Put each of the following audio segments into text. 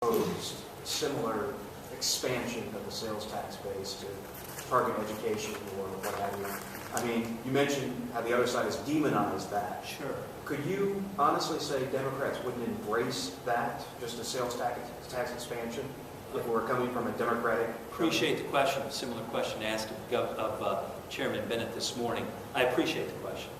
proposed similar expansion of the sales tax base to target education or what have you. I mean, you mentioned how the other side has demonized that. Sure. Could you honestly say Democrats wouldn't embrace that, just a sales tax expansion, if we're coming from a Democratic? Appreciate the question. A similar question asked of Chairman Bennett this morning. I appreciate the question.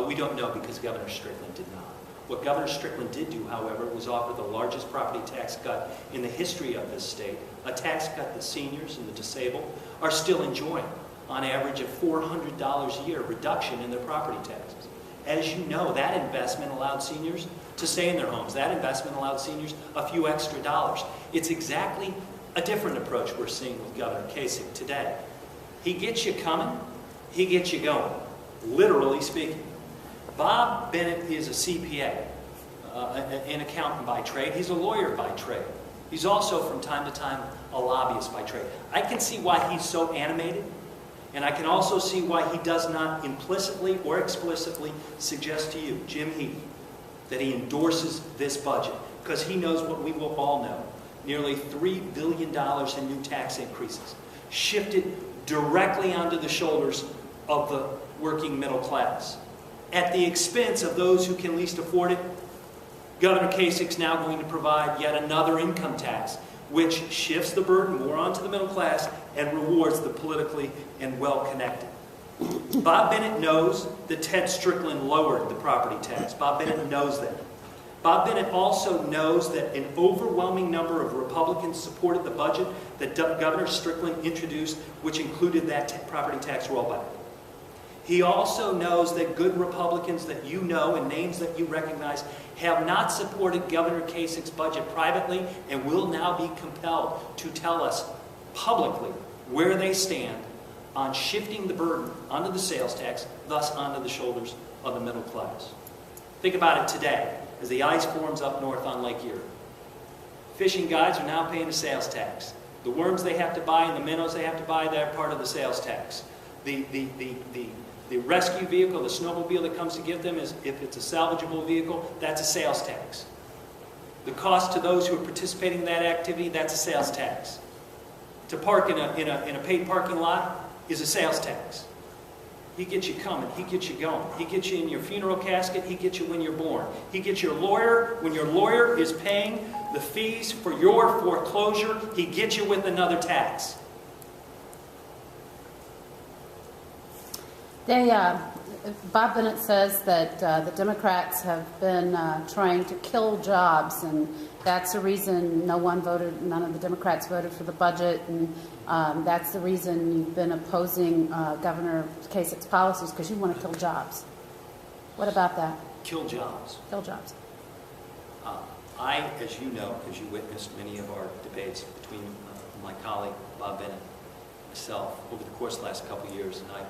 We don't know because Governor Strickland did not. What Governor Strickland did do, however, was offer the largest property tax cut in the history of this state, a tax cut that seniors and the disabled are still enjoying, on average of $400 a year reduction in their property taxes. As you know, that investment allowed seniors to stay in their homes. That investment allowed seniors a few extra dollars. It's exactly a different approach we're seeing with Governor Kasich today. He gets you coming, he gets you going, literally speaking. Bob Bennett is a CPA, an accountant by trade. He's a lawyer by trade. He's also, from time to time, a lobbyist by trade. I can see why he's so animated, and I can also see why he does not implicitly or explicitly suggest to you, Jim Heath, that he endorses this budget, because he knows what we will all know. Nearly $3 billion in new tax increases, shifted directly onto the shoulders of the working middle class. At the expense of those who can least afford it, Governor Kasich's now going to provide yet another income tax, which shifts the burden more onto the middle class and rewards the politically and well-connected. Bob Bennett knows that Ted Strickland lowered the property tax. Bob Bennett knows that. Bob Bennett also knows that an overwhelming number of Republicans supported the budget that Governor Strickland introduced, which included that property tax rollback. He also knows that good Republicans that you know and names that you recognize have not supported Governor Kasich's budget privately and will now be compelled to tell us publicly where they stand on shifting the burden onto the sales tax, thus onto the shoulders of the middle class. Think about it today as the ice forms up north on Lake Erie. Fishing guides are now paying a sales tax. The worms they have to buy and the minnows they have to buy, they're part of the sales tax. The rescue vehicle, the snowmobile that comes to get them, is if it's a salvageable vehicle, that's a sales tax. The cost to those who are participating in that activity, that's a sales tax. To park in a paid parking lot is a sales tax. He gets you coming, he gets you going. He gets you in your funeral casket, he gets you when you're born. He gets your lawyer when your lawyer is paying the fees for your foreclosure, he gets you with another tax. Bob Bennett says that the Democrats have been trying to kill jobs, and that's the reason none of the Democrats voted for the budget, and that's the reason you've been opposing Governor Kasich's policies, because you want to kill jobs. What about that? Kill jobs. Kill jobs. I, as you know, because you witnessed many of our debates between my colleague Bob Bennett and myself over the course of the last couple of years, and I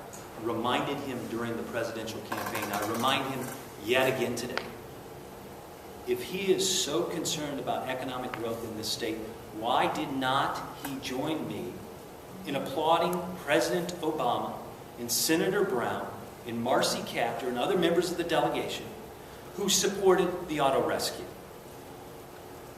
reminded him during the presidential campaign, I remind him yet again today, if he is so concerned about economic growth in this state, why did not he join me in applauding President Obama and Senator Brown and Marcy Kaptur and other members of the delegation who supported the auto rescue?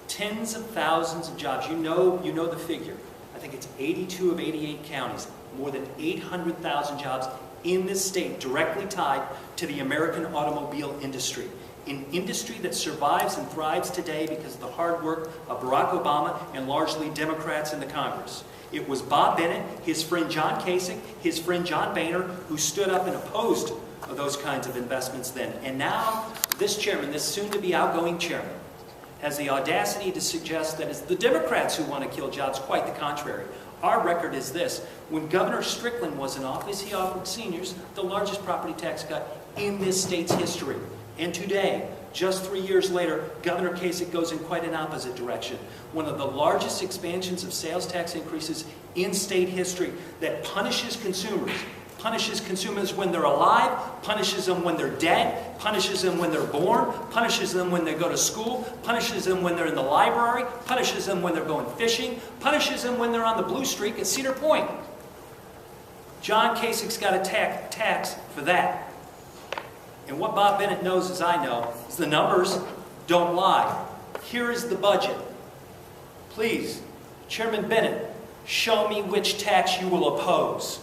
Tens of thousands of jobs. You know the figure. I think it's 82 of 88 counties. More than 800,000 jobs in this state directly tied to the American automobile industry. An industry that survives and thrives today because of the hard work of Barack Obama and largely Democrats in the Congress. It was Bob Bennett, his friend John Kasich, his friend John Boehner, who stood up and opposed those kinds of investments then. And now this chairman, this soon-to-be outgoing chairman, has the audacity to suggest that it's the Democrats who want to kill jobs. Quite the contrary. Our record is this. When Governor Strickland was in office, he offered seniors the largest property tax cut in this state's history. And today, just 3 years later, Governor Kasich goes in quite an opposite direction. One of the largest expansions of sales tax increases in state history that punishes consumers when they're alive, punishes them when they're dead, punishes them when they're born, punishes them when they go to school, punishes them when they're in the library, punishes them when they're going fishing, punishes them when they're on the blue streak at Cedar Point. John Kasich's got a tax for that. And what Bob Bennett knows, as I know, is the numbers don't lie. Here is the budget. Please, Chairman Bennett, show me which tax you will oppose.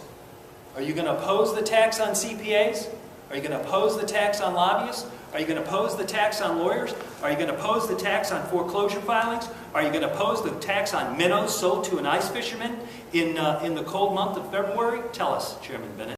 Are you going to oppose the tax on CPAs? Are you going to oppose the tax on lobbyists? Are you going to oppose the tax on lawyers? Are you going to oppose the tax on foreclosure filings? Are you going to oppose the tax on minnows sold to an ice fisherman in the cold month of February? Tell us, Chairman Bennett.